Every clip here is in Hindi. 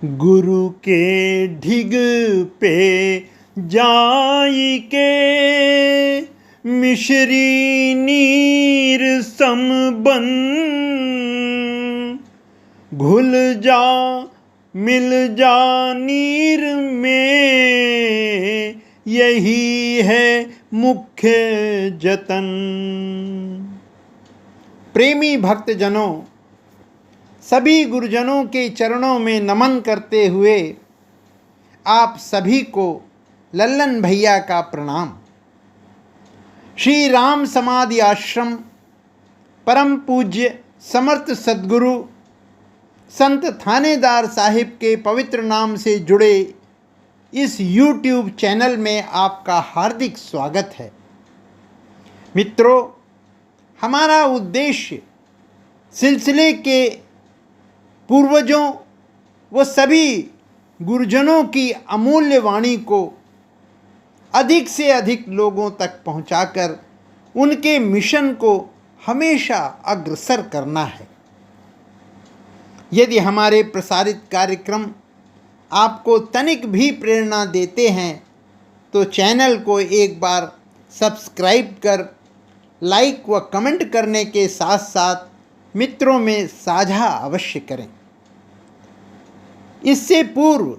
गुरु के ढिग पे जाई के मिश्री नीर समबन, घुल जा मिल जा नीर में, यही है मुख्य जतन। प्रेमी भक्तजनों, सभी गुरुजनों के चरणों में नमन करते हुए आप सभी को लल्लन भैया का प्रणाम। श्री राम समाधि आश्रम परम पूज्य समर्थ सद्गुरु संत थानेदार साहिब के पवित्र नाम से जुड़े इस YouTube चैनल में आपका हार्दिक स्वागत है। मित्रों, हमारा उद्देश्य सिलसिले के पूर्वजों व सभी गुरुजनों की अमूल्य वाणी को अधिक से अधिक लोगों तक पहुंचाकर उनके मिशन को हमेशा अग्रसर करना है। यदि हमारे प्रसारित कार्यक्रम आपको तनिक भी प्रेरणा देते हैं तो चैनल को एक बार सब्सक्राइब कर लाइक व कमेंट करने के साथ साथ मित्रों में साझा अवश्य करें। इससे पूर्व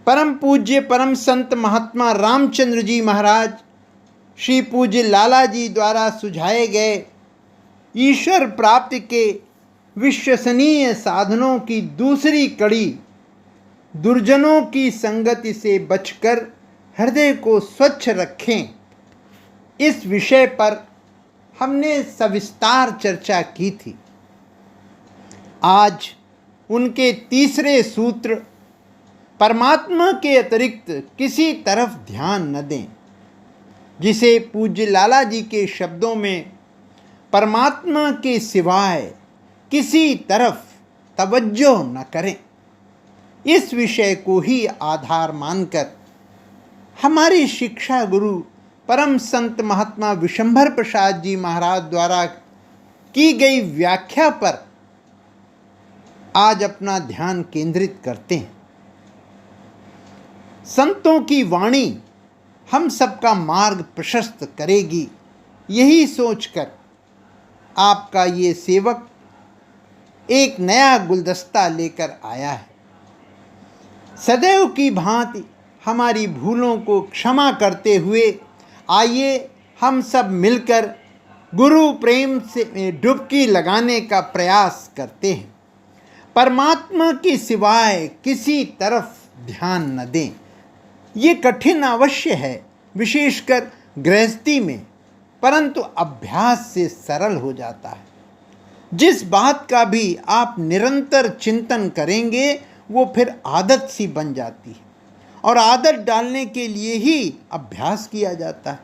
परम पूज्य परम संत महात्मा रामचंद्र जी महाराज श्री पूज्य लाला जी द्वारा सुझाए गए ईश्वर प्राप्ति के विश्वसनीय साधनों की दूसरी कड़ी दुर्जनों की संगति से बचकर हृदय को स्वच्छ रखें, इस विषय पर हमने सविस्तार चर्चा की थी। आज उनके तीसरे सूत्र परमात्मा के अतिरिक्त किसी तरफ ध्यान न दें, जिसे पूज्य लाला जी के शब्दों में परमात्मा के सिवाय किसी तरफ तवज्जो न करें, इस विषय को ही आधार मानकर हमारी शिक्षा गुरु परम संत महात्मा विशंभर प्रसाद जी महाराज द्वारा की गई व्याख्या पर आज अपना ध्यान केंद्रित करते हैं। संतों की वाणी हम सबका मार्ग प्रशस्त करेगी, यही सोचकर आपका ये सेवक एक नया गुलदस्ता लेकर आया है। सदैव की भांति हमारी भूलों को क्षमा करते हुए आइए हम सब मिलकर गुरु प्रेम से डुबकी लगाने का प्रयास करते हैं। परमात्मा के सिवाय किसी तरफ ध्यान न दें। ये कठिन अवश्य है, विशेषकर गृहस्थी में, परंतु अभ्यास से सरल हो जाता है। जिस बात का भी आप निरंतर चिंतन करेंगे वो फिर आदत सी बन जाती है और आदत डालने के लिए ही अभ्यास किया जाता है।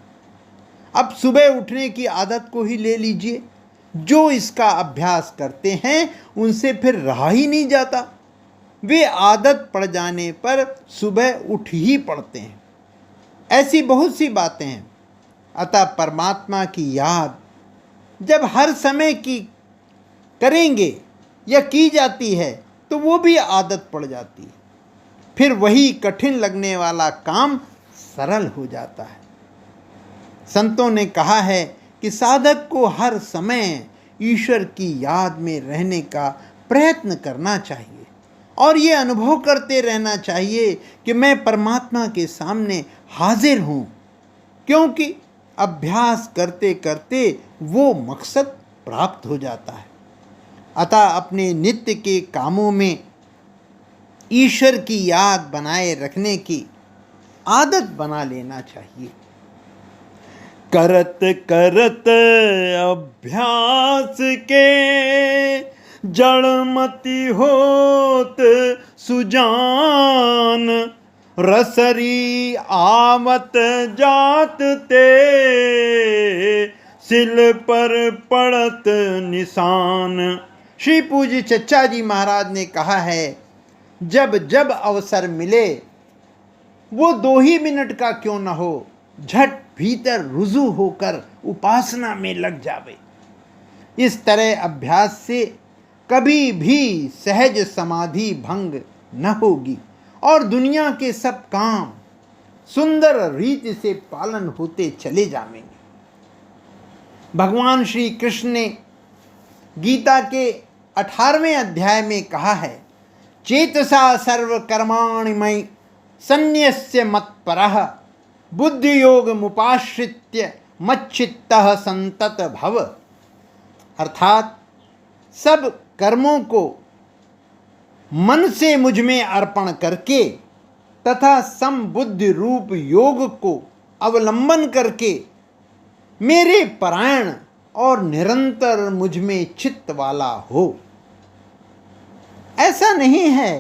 अब सुबह उठने की आदत को ही ले लीजिए, जो इसका अभ्यास करते हैं उनसे फिर रहा ही नहीं जाता। वे आदत पड़ जाने पर सुबह उठ ही पड़ते हैं। ऐसी बहुत सी बातें हैं। अतः परमात्मा की याद जब हर समय की करेंगे या की जाती है तो वो भी आदत पड़ जाती है, फिर वही कठिन लगने वाला काम सरल हो जाता है। संतों ने कहा है कि साधक को हर समय ईश्वर की याद में रहने का प्रयत्न करना चाहिए और ये अनुभव करते रहना चाहिए कि मैं परमात्मा के सामने हाजिर हूँ, क्योंकि अभ्यास करते करते वो मकसद प्राप्त हो जाता है। अतः अपने नित्य के कामों में ईश्वर की याद बनाए रखने की आदत बना लेना चाहिए। करत करत अभ्यास के जड़मति होत सुजान, रसरी आवत जात ते सिल पर पड़त निशान। श्री पूज्य चच्चा जी महाराज ने कहा है, जब जब अवसर मिले वो 2 ही मिनट का क्यों न हो, झट भीतर रुजू होकर उपासना में लग जावे। इस तरह अभ्यास से कभी भी सहज समाधि भंग न होगी और दुनिया के सब काम सुंदर रीति से पालन होते चले जाएंगे। भगवान श्री कृष्ण ने गीता के 18वें अध्याय में कहा है, चेतसा सर्व कर्माणि मयि सन्न्यस्य मत्परः बुद्धि योग मुपाश्रित्य मच्चित्तः संतत भव। अर्थात सब कर्मों को मन से मुझ में अर्पण करके तथा समबुद्धि रूप योग को अवलंबन करके मेरे परायण और निरंतर मुझ में चित्त वाला हो। ऐसा नहीं है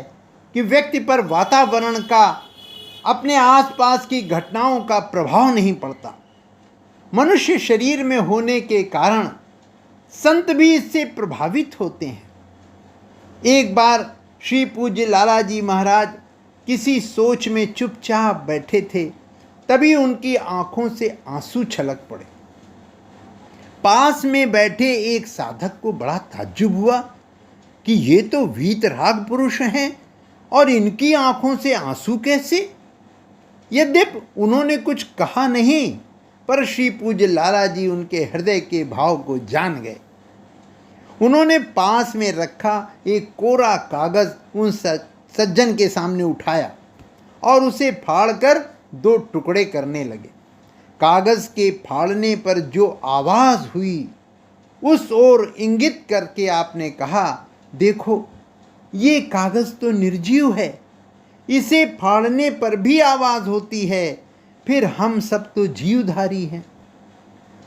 कि व्यक्ति पर वातावरण का, अपने आसपास की घटनाओं का प्रभाव नहीं पड़ता। मनुष्य शरीर में होने के कारण संत भी इससे प्रभावित होते हैं। एक बार श्री पूज्य लाला जी महाराज किसी सोच में चुपचाप बैठे थे, तभी उनकी आंखों से आंसू छलक पड़े। पास में बैठे एक साधक को बड़ा ताज्जुब हुआ कि ये तो वीतराग पुरुष हैं और इनकी आंखों से आंसू कैसे। यद्यपि उन्होंने कुछ कहा नहीं, पर श्री पूज्य लाला जी उनके हृदय के भाव को जान गए। उन्होंने पास में रखा एक कोरा कागज उन सज्जन के सामने उठाया और उसे फाड़कर 2 टुकड़े करने लगे। कागज के फाड़ने पर जो आवाज़ हुई उस ओर इंगित करके आपने कहा, देखो ये कागज तो निर्जीव है, इसे फाड़ने पर भी आवाज़ होती है, फिर हम सब तो जीवधारी हैं।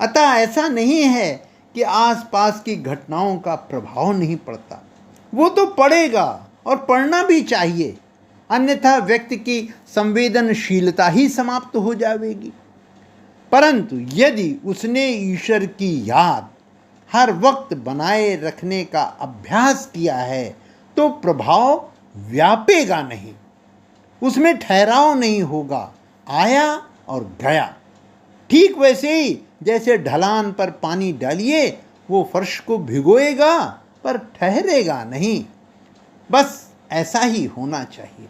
अतः ऐसा नहीं है कि आसपास की घटनाओं का प्रभाव नहीं पड़ता, वो तो पड़ेगा और पड़ना भी चाहिए, अन्यथा व्यक्ति की संवेदनशीलता ही समाप्त हो जाएगी। परंतु यदि उसने ईश्वर की याद हर वक्त बनाए रखने का अभ्यास किया है तो प्रभाव व्यापेगा नहीं, उसमें ठहराव नहीं होगा, आया और गया। ठीक वैसे ही जैसे ढलान पर पानी डालिए, वो फर्श को भिगोएगा पर ठहरेगा नहीं। बस ऐसा ही होना चाहिए।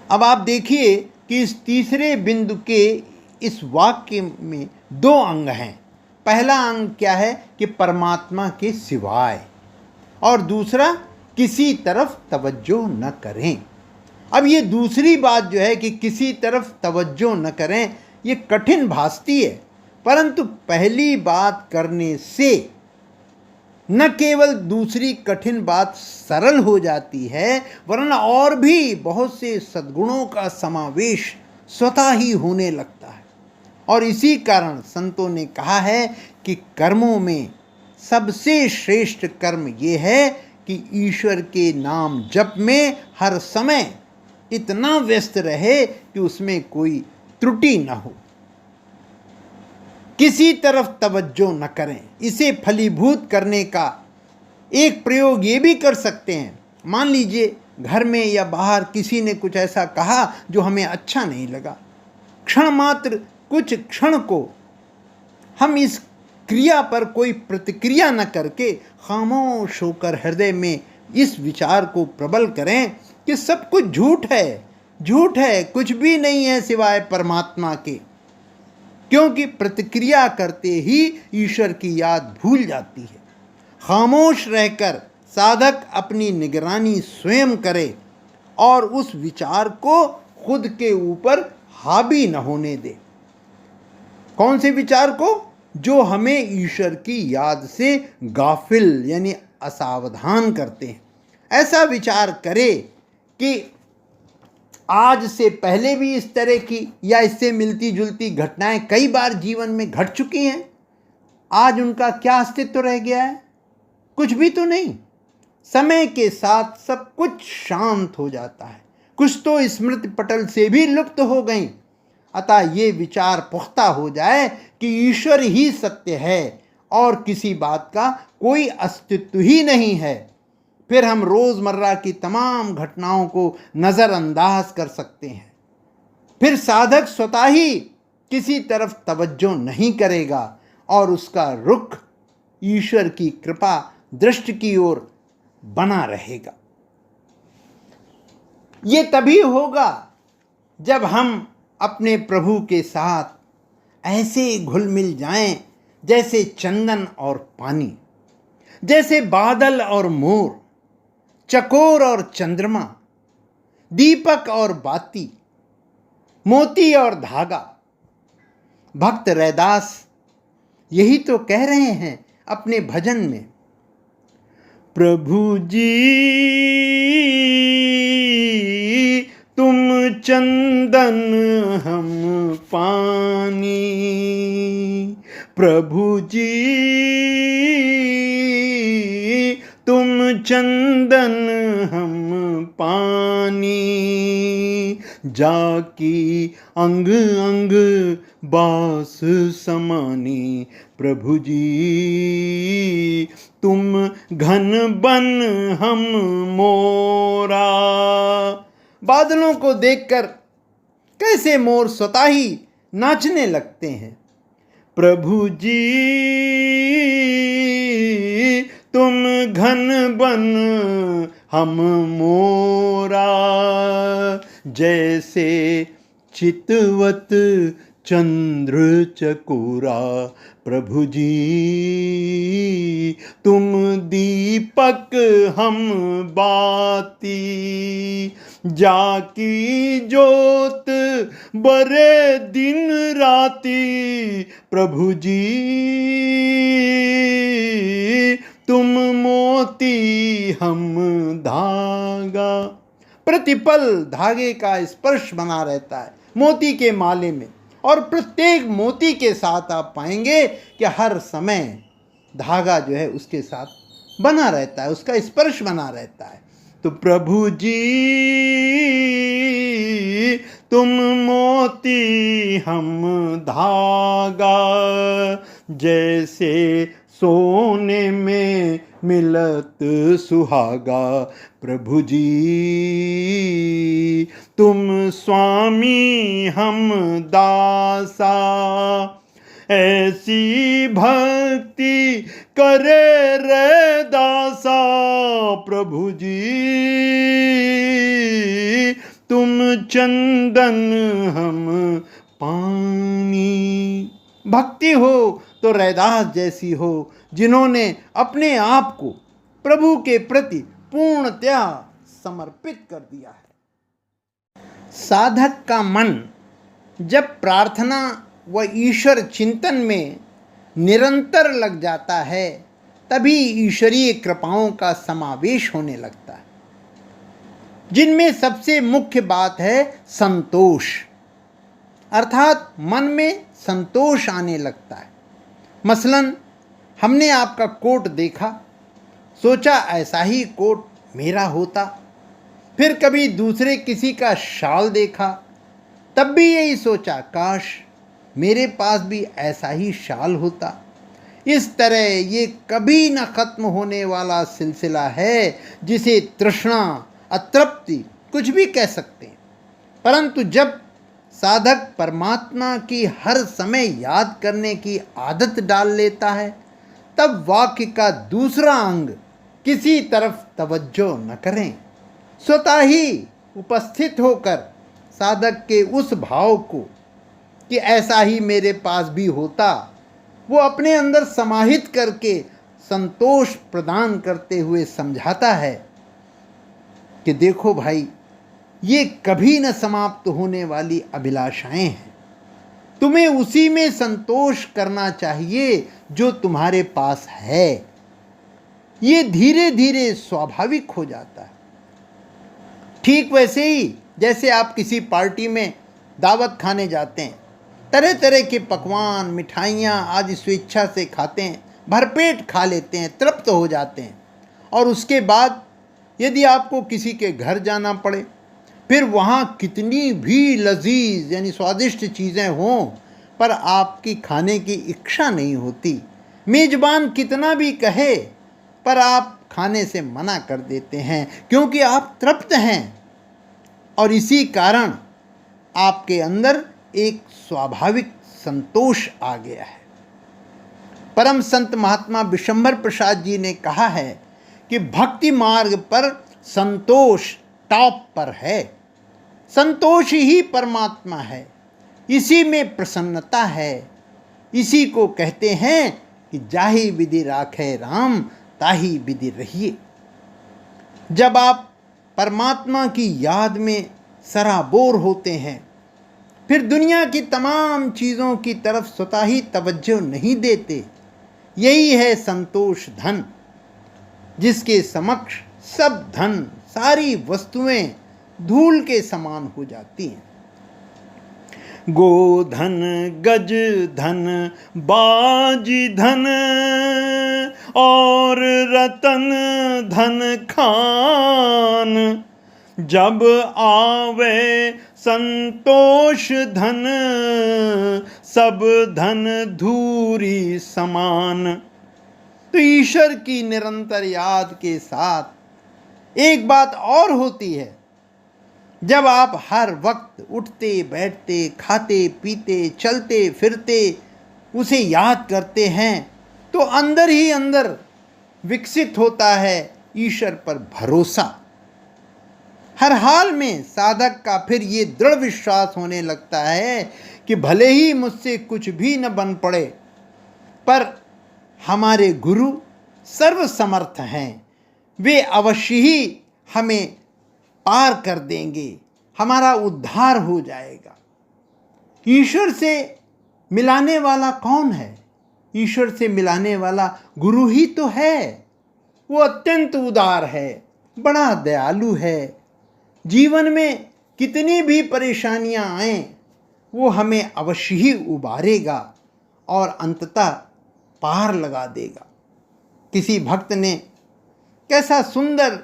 अब आप देखिए कि इस तीसरे बिंदु के इस वाक्य में 2 अंग हैं। पहला अंग क्या है कि परमात्मा के सिवाय, और दूसरा किसी तरफ तवज्जो न करें। अब ये दूसरी बात जो है कि किसी तरफ तवज्जो न करें, ये कठिन भासती है, परंतु पहली बात करने से न केवल दूसरी कठिन बात सरल हो जाती है, वरना और भी बहुत से सद्गुणों का समावेश स्वतः ही होने लगता है। और इसी कारण संतों ने कहा है कि कर्मों में सबसे श्रेष्ठ कर्म ये है कि ईश्वर के नाम जप में हर समय इतना व्यस्त रहे कि उसमें कोई त्रुटि न हो, किसी तरफ तवज्जो न करें। इसे फलीभूत करने का एक प्रयोग ये भी कर सकते हैं। मान लीजिए घर में या बाहर किसी ने कुछ ऐसा कहा जो हमें अच्छा नहीं लगा, क्षण मात्र कुछ क्षण को हम इस क्रिया पर कोई प्रतिक्रिया न करके खामोश होकर हृदय में इस विचार को प्रबल करें कि सब कुछ झूठ है, झूठ है, कुछ भी नहीं है सिवाय परमात्मा के। क्योंकि प्रतिक्रिया करते ही ईश्वर की याद भूल जाती है। खामोश रहकर साधक अपनी निगरानी स्वयं करे और उस विचार को खुद के ऊपर हावी न होने दे। कौन से विचार को? जो हमें ईश्वर की याद से गाफिल यानी असावधान करते हैं। ऐसा विचार करे कि आज से पहले भी इस तरह की या इससे मिलती जुलती घटनाएं कई बार जीवन में घट चुकी हैं, आज उनका क्या अस्तित्व रह गया है? कुछ भी तो नहीं। समय के साथ सब कुछ शांत हो जाता है, कुछ तो स्मृति पटल से भी लुप्त हो गई। अतः ये विचार पुख्ता हो जाए कि ईश्वर ही सत्य है और किसी बात का कोई अस्तित्व ही नहीं है, फिर हम रोज़मर्रा की तमाम घटनाओं को नज़रअंदाज कर सकते हैं। फिर साधक स्वतः ही किसी तरफ तवज्जो नहीं करेगा और उसका रुख ईश्वर की कृपा दृष्टि की ओर बना रहेगा। ये तभी होगा जब हम अपने प्रभु के साथ ऐसे घुल मिल जाएं जैसे चंदन और पानी, जैसे बादल और मोर, चकोर और चंद्रमा, दीपक और बाती, मोती और धागा। भक्त रैदास यही तो कह रहे हैं अपने भजन में, प्रभु जी तुम चंदन हम पानी, प्रभु जी तुम चंदन हम पानी, जाकी अंग अंग बास समानी, प्रभु जी तुम घन बन हम मोरा। बादलों को देखकर कैसे मोर स्वतः ही नाचने लगते हैं, प्रभु जी तुम घन बन हम मोरा, जैसे चितवत चंद्र चकोरा, प्रभु जी तुम दीपक हम बाती, जाकी जोत बरे दिन राती, प्रभु जी तुम मोती हम धागा। प्रतिपल धागे का स्पर्श बना रहता है मोती के माले में, और प्रत्येक मोती के साथ आप पाएंगे कि हर समय धागा जो है उसके साथ बना रहता है, उसका स्पर्श बना रहता है। तो प्रभु जी तुम मोती हम धागा, जैसे सोने में मिलत सुहागा, प्रभु जी तुम स्वामी हम दासा, ऐसी भक्ति करे रे दासा, प्रभु जी तुम चंदन हम पानी। भक्ति हो तो रैदास जैसी हो, जिन्होंने अपने आप को प्रभु के प्रति पूर्णतया समर्पित कर दिया है। साधक का मन जब प्रार्थना व ईश्वर चिंतन में निरंतर लग जाता है, तभी ईश्वरीय कृपाओं का समावेश होने लगता है, जिनमें सबसे मुख्य बात है संतोष, अर्थात मन में संतोष आने लगता है। मसलन हमने आपका कोट देखा, सोचा ऐसा ही कोट मेरा होता, फिर कभी दूसरे किसी का शाल देखा, तब भी यही सोचा काश मेरे पास भी ऐसा ही शाल होता। इस तरह ये कभी न खत्म होने वाला सिलसिला है, जिसे तृष्णा, अतृप्ति कुछ भी कह सकते हैं। परंतु जब साधक परमात्मा की हर समय याद करने की आदत डाल लेता है, तब वाक्य का दूसरा अंग किसी तरफ तवज्जो न करें, स्वतः ही उपस्थित होकर साधक के उस भाव को कि ऐसा ही मेरे पास भी होता, वो अपने अंदर समाहित करके संतोष प्रदान करते हुए समझाता है कि देखो भाई, ये कभी न समाप्त होने वाली अभिलाषाएं हैं, तुम्हें उसी में संतोष करना चाहिए जो तुम्हारे पास है। ये धीरे धीरे स्वाभाविक हो जाता है। ठीक वैसे ही जैसे आप किसी पार्टी में दावत खाने जाते हैं, तरह तरह के पकवान, मिठाइयाँ आदि स्वेच्छा से खाते हैं, भरपेट खा लेते हैं, तृप्त हो जाते हैं, और उसके बाद यदि आपको किसी के घर जाना पड़े, फिर वहाँ कितनी भी लजीज यानी स्वादिष्ट चीज़ें हों, पर आपकी खाने की इच्छा नहीं होती। मेज़बान कितना भी कहे, पर आप खाने से मना कर देते हैं, क्योंकि आप तृप्त हैं, और इसी कारण आपके अंदर एक स्वाभाविक संतोष आ गया है। परम संत महात्मा विशंबर प्रसाद जी ने कहा है कि भक्ति मार्ग पर संतोष टॉप पर है। संतोष ही परमात्मा है, इसी में प्रसन्नता है। इसी को कहते हैं कि जाहि विधि राखे राम ताहि विधि रहिए। जब आप परमात्मा की याद में सराबोर होते हैं, फिर दुनिया की तमाम चीज़ों की तरफ स्वतः ही तवज्जो नहीं देते, यही है संतोष धन, जिसके समक्ष सब धन, सारी वस्तुएं धूल के समान हो जाती हैं। गोधन, गज धन, बाजी धन और रतन धन खान, जब आवे संतोष धन, सब धन धूरी समान। तो ईश्वर की निरंतर याद के साथ एक बात और होती है, जब आप हर वक्त उठते बैठते, खाते पीते, चलते फिरते उसे याद करते हैं, तो अंदर ही अंदर विकसित होता है ईश्वर पर भरोसा। हर हाल में साधक का फिर ये दृढ़ विश्वास होने लगता है कि भले ही मुझसे कुछ भी न बन पड़े, पर हमारे गुरु सर्वसमर्थ हैं, वे अवश्य ही हमें पार कर देंगे, हमारा उद्धार हो जाएगा। ईश्वर से मिलाने वाला कौन है? ईश्वर से मिलाने वाला गुरु ही तो है। वो अत्यंत उदार है, बड़ा दयालु है। जीवन में कितनी भी परेशानियां आएं, वो हमें अवश्य ही उबारेगा और अंततः पार लगा देगा। किसी भक्त ने कैसा सुंदर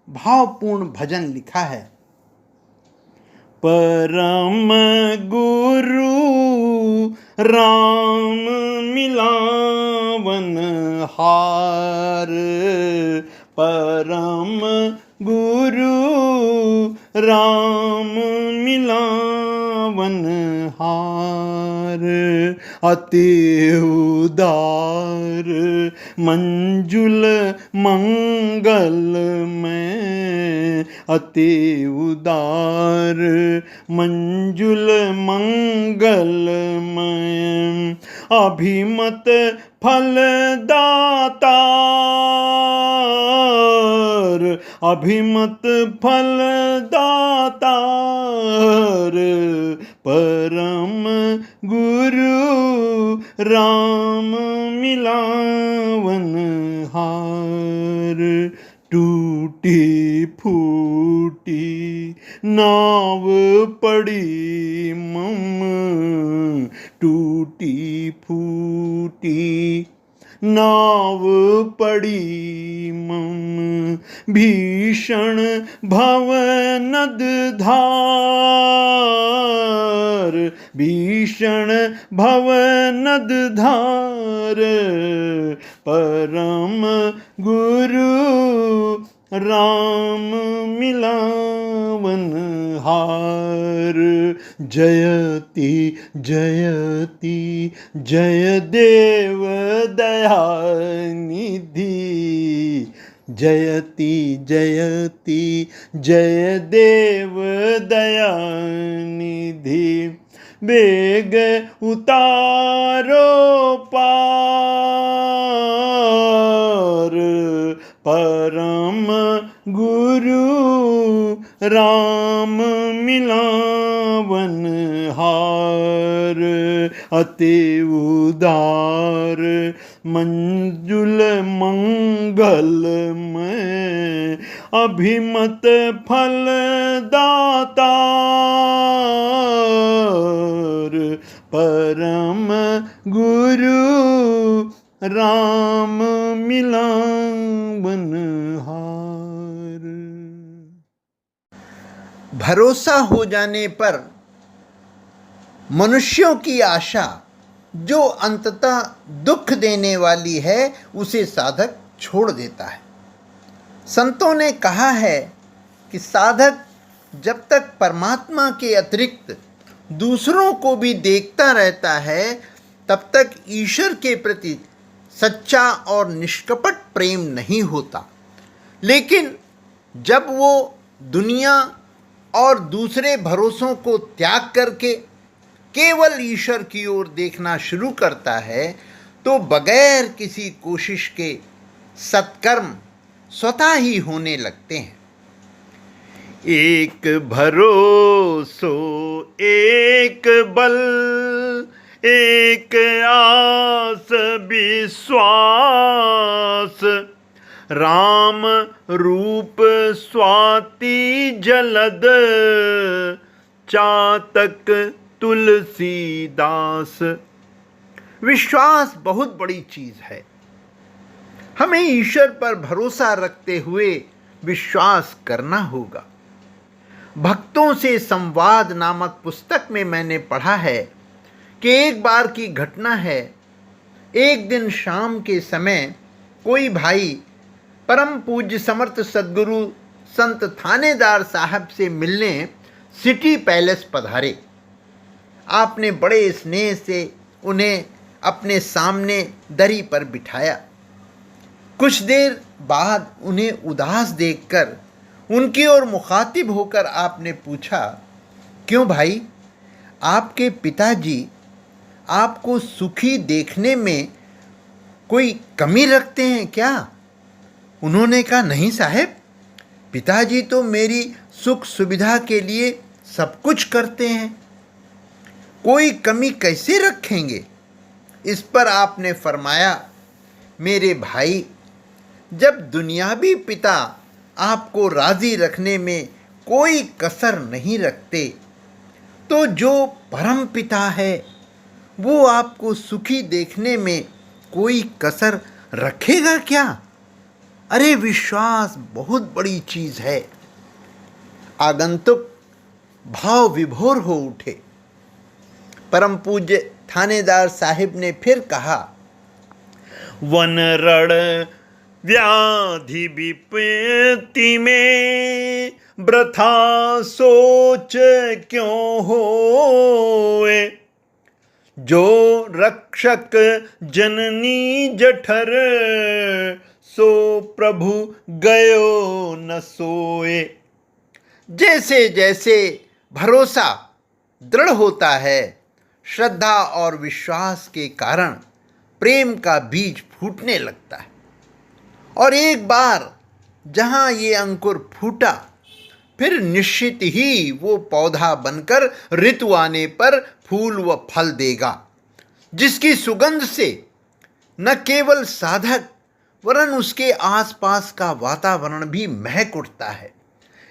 भावपूर्ण भजन लिखा है। परम गुरु राम मिलावन हार, परम गुरु राम मिलावन हार, अति उदार मंजुल मंगल में, अति उदार मंजुल मंगल में, अभिमत फलदातार, अभिमत फलदातार, परम गुरु राम मिलावन हार। टूटी फूटी नाव पड़ी मम, टूटी फूटी नाव पड़ी मम, भीषण भव नद धार, भीषण भव नद धार, परम गुरु राम मिलावन हार। जयति जयति जय देव दया निधि, जयति जयति जय देव दया निधि, बेग उतारो पार, परम गुरु राम मिलावन हार, अति उदार मंजुल मंगल में, अभिमत फलदातार, परम गुरु राम मिलावन हार। भरोसा हो जाने पर मनुष्यों की आशा जो अंततः दुख देने वाली है, उसे साधक छोड़ देता है। संतों ने कहा है कि साधक जब तक परमात्मा के अतिरिक्त दूसरों को भी देखता रहता है, तब तक ईश्वर के प्रति सच्चा और निष्कपट प्रेम नहीं होता। लेकिन जब वो दुनिया और दूसरे भरोसों को त्याग करके केवल ईश्वर की ओर देखना शुरू करता है तो बगैर किसी कोशिश के सत्कर्म स्वतः ही होने लगते हैं। एक भरोसो एक बल, एक आस विश्वास, राम रूप स्वाति जलद, चातक तुलसीदास। विश्वास बहुत बड़ी चीज है। हमें ईश्वर पर भरोसा रखते हुए विश्वास करना होगा। भक्तों से संवाद नामक पुस्तक में मैंने पढ़ा है कि एक बार की घटना है। एक दिन शाम के समय कोई भाई परम पूज्य समर्थ सद्गुरु संत थानेदार साहब से मिलने सिटी पैलेस पधारे। आपने बड़े स्नेह से उन्हें अपने सामने दरी पर बिठाया। कुछ देर बाद उन्हें उदास देखकर उनकी ओर मुखातिब होकर आपने पूछा, क्यों भाई, आपके पिताजी आपको सुखी देखने में कोई कमी रखते हैं क्या? उन्होंने कहा, नहीं साहब, पिताजी तो मेरी सुख सुविधा के लिए सब कुछ करते हैं, कोई कमी कैसे रखेंगे? इस पर आपने फरमाया, मेरे भाई, जब दुनियावी पिता आपको राज़ी रखने में कोई कसर नहीं रखते तो जो परम पिता है वो आपको सुखी देखने में कोई कसर रखेगा क्या? अरे विश्वास बहुत बड़ी चीज़ है। आगंतुक भाव विभोर हो उठे। परम पूज्य थानेदार साहिब ने फिर कहा, वन रण व्याधि विपत्ति में वृथा सोच क्यों होए, जो रक्षक जननी जठर, सो प्रभु गयो न सोए। जैसे जैसे भरोसा दृढ़ होता है, श्रद्धा और विश्वास के कारण प्रेम का बीज फूटने लगता है, और एक बार जहाँ ये अंकुर फूटा, फिर निश्चित ही वो पौधा बनकर ऋतु आने पर फूल व फल देगा, जिसकी सुगंध से न केवल साधक वरन उसके आसपास का वातावरण भी महक उठता है।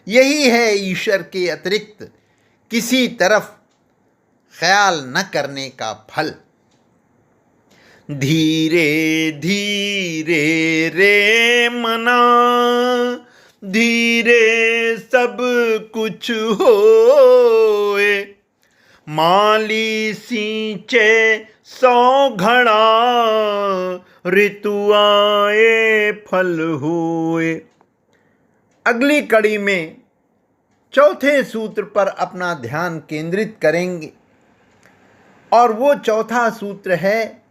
यही है ईश्वर के अतिरिक्त किसी तरफ ख्याल न करने का फल। धीरे धीरे रे मना, धीरे सब कुछ होए, माली सींचे 100 घड़ा, ऋतु आए फल हुए। अगली कड़ी में चौथे सूत्र पर अपना ध्यान केंद्रित करेंगे, और वो चौथा सूत्र है,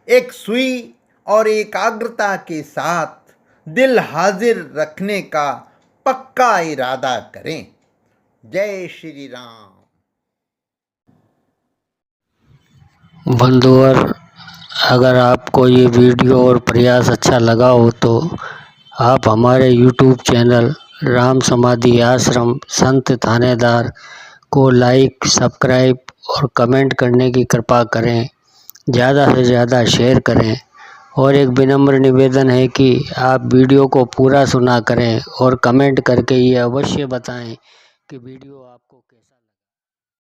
एक सुई और एकाग्रता के साथ दिल हाजिर रखने का पक्का इरादा करें। जय श्री राम। बंधुवर, अगर आपको ये वीडियो और प्रयास अच्छा लगा हो तो आप हमारे YouTube चैनल राम समाधि आश्रम संत थानेदार को लाइक, सब्सक्राइब और कमेंट करने की कृपा करें। ज़्यादा से ज़्यादा शेयर करें, और एक विनम्र निवेदन है कि आप वीडियो को पूरा सुना करें और कमेंट करके ये अवश्य बताएं कि वीडियो आपको कैसा